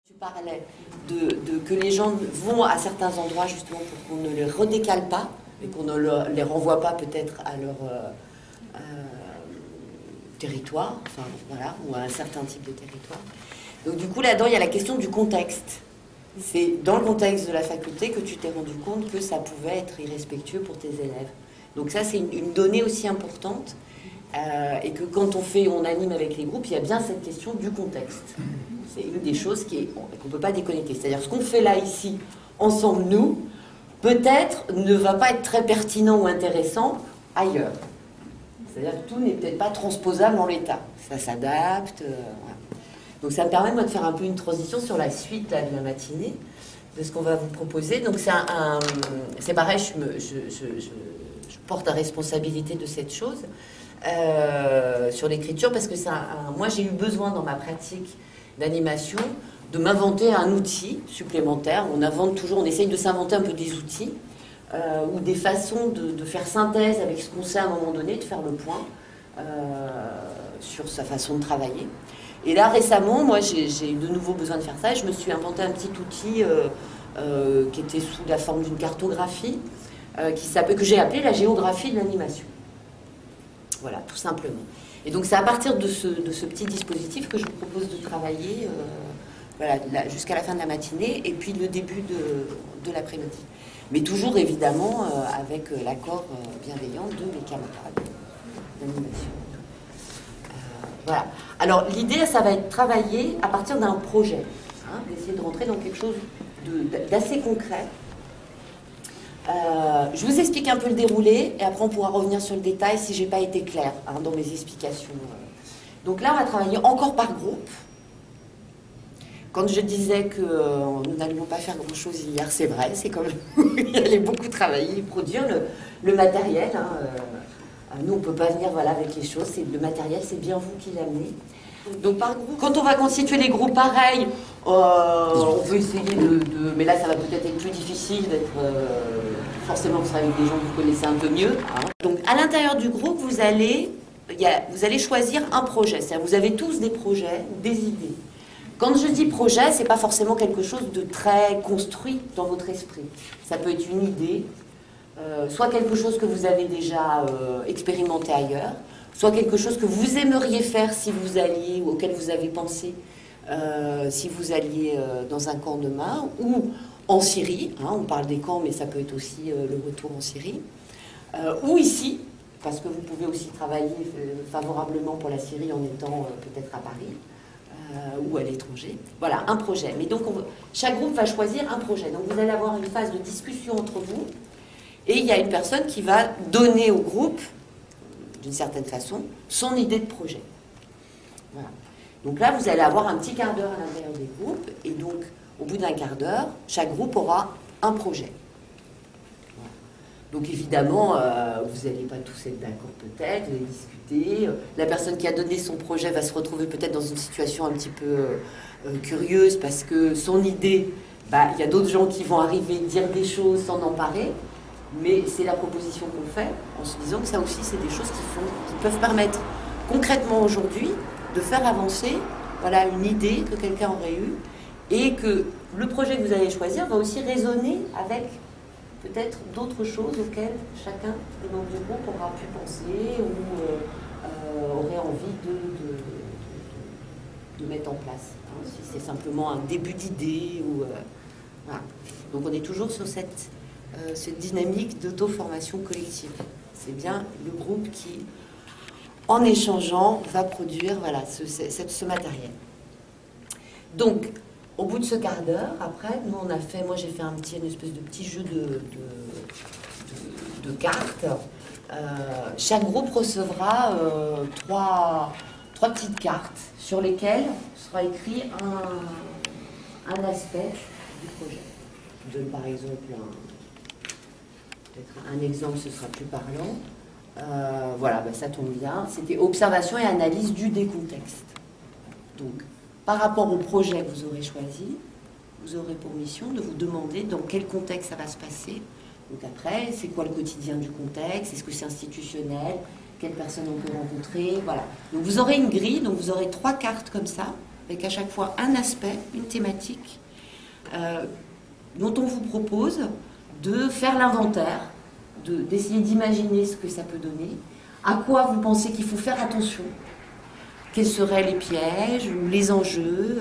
Tu parlais que les gens vont à certains endroits justement pour qu'on ne les redécale pas et qu'on ne les renvoie pas peut-être à leur territoire, enfin voilà, ou à un certain type de territoire. Donc du coup là-dedans il y a la question du contexte. C'est dans le contexte de la faculté que tu t'es rendu compte que ça pouvait être irrespectueux pour tes élèves. Donc ça c'est une donnée aussi importante et que quand on anime avec les groupes, il y a bien cette question du contexte. C'est une des choses qu'on ne peut pas déconnecter. C'est-à-dire ce qu'on fait là, ici, ensemble, nous, peut-être ne va pas être très pertinent ou intéressant ailleurs. C'est-à-dire que tout n'est peut-être pas transposable en l'état. Ça s'adapte. Voilà. Donc ça me permet, moi, de faire un peu une transition sur la suite là, de la matinée, de ce qu'on va vous proposer. Donc c'est pareil, je porte la responsabilité de cette chose sur l'écriture, parce que moi, j'ai eu besoin dans ma pratique d'animation, de m'inventer un outil supplémentaire. On essaye de s'inventer un peu des outils ou des façons de faire synthèse avec ce qu'on sait à un moment donné, de faire le point sur sa façon de travailler. Et là, récemment, moi, j'ai eu de nouveau besoin de faire ça et je me suis inventé un petit outil qui était sous la forme d'une cartographie que j'ai appelé la géographie de l'animation. Voilà, tout simplement. Et donc c'est à partir de ce petit dispositif que je vous propose de travailler voilà, jusqu'à la fin de la matinée et puis le début de l'après-midi. Mais toujours évidemment avec l'accord bienveillant de mes camarades d'animation. Voilà. Alors l'idée, ça va être travailler à partir d'un projet, hein, d'essayer de rentrer dans quelque chose d'assez concret. Je vous explique un peu le déroulé et après on pourra revenir sur le détail si j'ai pas été claire hein, dans mes explications. Donc là on va travailler encore par groupe. Quand je disais que nous n'allions pas faire grand chose hier, c'est vrai, c'est comme il allait beaucoup travailler, produire le matériel. Hein, nous on peut pas venir voilà, avec les choses, le matériel c'est bien vous qui l'amenez. Donc par groupe, quand on va constituer les groupes pareils, on peut essayer mais là ça va peut-être être plus difficile d'être forcément vous serez avec des gens que vous connaissez un peu mieux. Hein. Donc à l'intérieur du groupe, vous allez choisir un projet. C'est-à-dire vous avez tous des projets, des idées. Quand je dis projet, c'est pas forcément quelque chose de très construit dans votre esprit. Ça peut être une idée, soit quelque chose que vous avez déjà expérimenté ailleurs, soit quelque chose que vous aimeriez faire si vous alliez, ou auquel vous avez pensé si vous alliez dans un camp de Mars, ou en Syrie, hein, on parle des camps, mais ça peut être aussi le retour en Syrie, ou ici, parce que vous pouvez aussi travailler favorablement pour la Syrie en étant peut-être à Paris, ou à l'étranger. Voilà, un projet. Mais donc, chaque groupe va choisir un projet. Donc, vous allez avoir une phase de discussion entre vous, et il y a une personne qui va donner au groupe, d'une certaine façon, son idée de projet. Voilà. Donc là, vous allez avoir un petit quart d'heure à l'intérieur des groupes, et donc, au bout d'un quart d'heure, chaque groupe aura un projet. Voilà. Donc évidemment, vous n'allez pas tous être d'accord peut-être, vous allez discuter. La personne qui a donné son projet va se retrouver peut-être dans une situation un petit peu curieuse, parce que son idée, il y a d'autres gens qui vont arriver, dire des choses, s'en emparer. Mais c'est la proposition qu'on fait, en se disant que ça aussi, c'est des choses qui peuvent permettre concrètement aujourd'hui de faire avancer voilà, une idée que quelqu'un aurait eue et que le projet que vous allez choisir va aussi résonner avec peut-être d'autres choses auxquelles chacun des membres du groupe aura pu penser ou aurait envie de mettre en place. Hein, si c'est simplement un début d'idée. Voilà. Donc on est toujours sur cette dynamique d'auto-formation collective. C'est bien le groupe qui, en échangeant, va produire voilà, ce matériel. Donc, au bout de ce quart d'heure, après, moi j'ai fait une espèce de petit jeu de cartes. Chaque groupe recevra trois petites cartes sur lesquelles sera écrit un aspect du projet. Je donne par exemple peut-être un exemple, ce sera plus parlant. Voilà, ça tombe bien. C'était observation et analyse du décontexte. Donc, par rapport au projet que vous aurez choisi, vous aurez pour mission de vous demander dans quel contexte ça va se passer. Donc après, c'est quoi le quotidien du contexte? Est-ce que c'est institutionnel? Quelles personnes on peut rencontrer? Voilà. Donc vous aurez une grille, donc vous aurez 3 cartes comme ça, avec à chaque fois un aspect, une thématique, dont on vous propose de faire l'inventaire, d'essayer d'imaginer ce que ça peut donner, à quoi vous pensez qu'il faut faire attention, quels seraient les pièges ou les enjeux,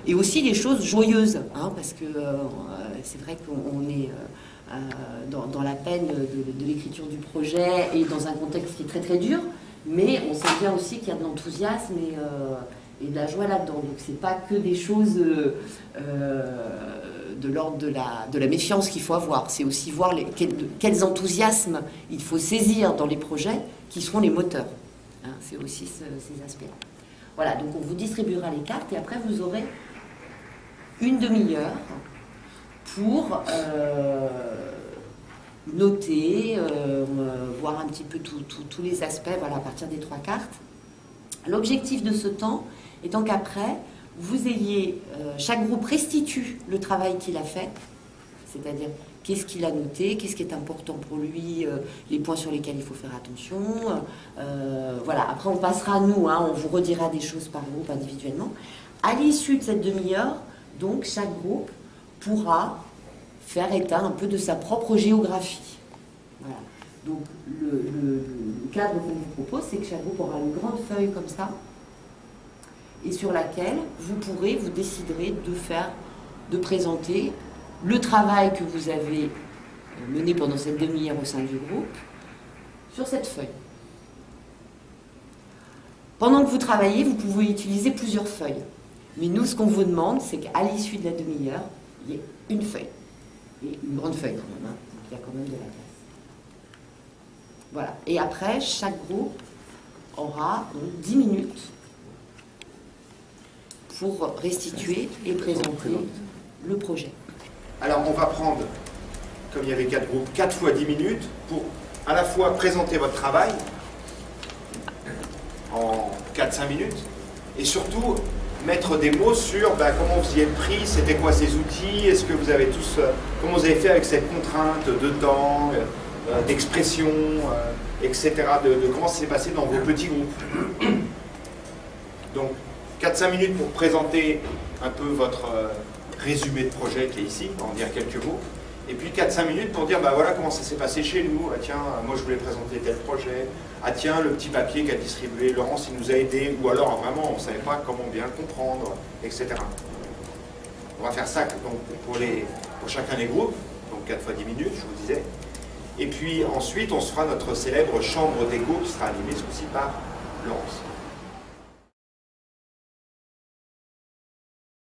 et aussi les choses joyeuses, hein, parce que c'est vrai qu'on est dans la peine de l'écriture du projet et dans un contexte qui est très très dur, mais on sait bien aussi qu'il y a de l'enthousiasme et de la joie là-dedans. Donc c'est pas que des choses de l'ordre de la méfiance qu'il faut avoir, c'est aussi voir quels enthousiasmes il faut saisir dans les projets qui seront les moteurs. Hein, c'est aussi ces aspects-là. Voilà, donc on vous distribuera les cartes et après vous aurez une demi-heure pour noter, voir un petit peu tous les aspects, voilà, à partir des 3 cartes. L'objectif de ce temps étant qu'après, vous ayez, chaque groupe restitue le travail qu'il a fait, c'est-à-dire qu'est-ce qu'il a noté, qu'est-ce qui est important pour lui, les points sur lesquels il faut faire attention. Voilà, après on passera à nous, hein, on vous redira des choses par groupe individuellement. À l'issue de cette demi-heure, donc chaque groupe pourra faire état un peu de sa propre géographie. Voilà. Donc le cadre qu'on vous propose, c'est que chaque groupe aura une grande feuille comme ça, et sur laquelle vous déciderez de présenter le travail que vous avez mené pendant cette demi-heure au sein du groupe sur cette feuille. Pendant que vous travaillez, vous pouvez utiliser plusieurs feuilles. Mais nous, ce qu'on vous demande, c'est qu'à l'issue de la demi-heure, il y ait une feuille. Et une grande feuille quand même, hein. Donc il y a quand même de la place. Voilà. Et après, chaque groupe aura donc 10 minutes pour restituer et présenter le projet. Alors on va prendre, comme il y avait 4 groupes, 4 fois 10 minutes pour à la fois présenter votre travail en 4-5 minutes et surtout mettre des mots sur comment vous y êtes pris, c'était quoi ces outils, est-ce que vous avez tous, comment vous avez fait avec cette contrainte de temps, d'expression, etc., de comment ça s'est passé dans vos petits groupes. Donc 4-5 minutes pour présenter un peu votre résumé de projet qui est ici, on va en dire quelques mots. Et puis 4-5 minutes pour dire, voilà comment ça s'est passé chez nous. Ah tiens, moi je voulais présenter tel projet. Ah tiens, le petit papier qu'a distribué Laurence, il nous a aidé. Ou alors vraiment, on ne savait pas comment bien le comprendre, etc. On va faire ça donc, pour chacun des groupes, donc 4 fois 10 minutes, je vous disais. Et puis ensuite, on se fera notre célèbre chambre d'écho qui sera animée aussi par Laurence.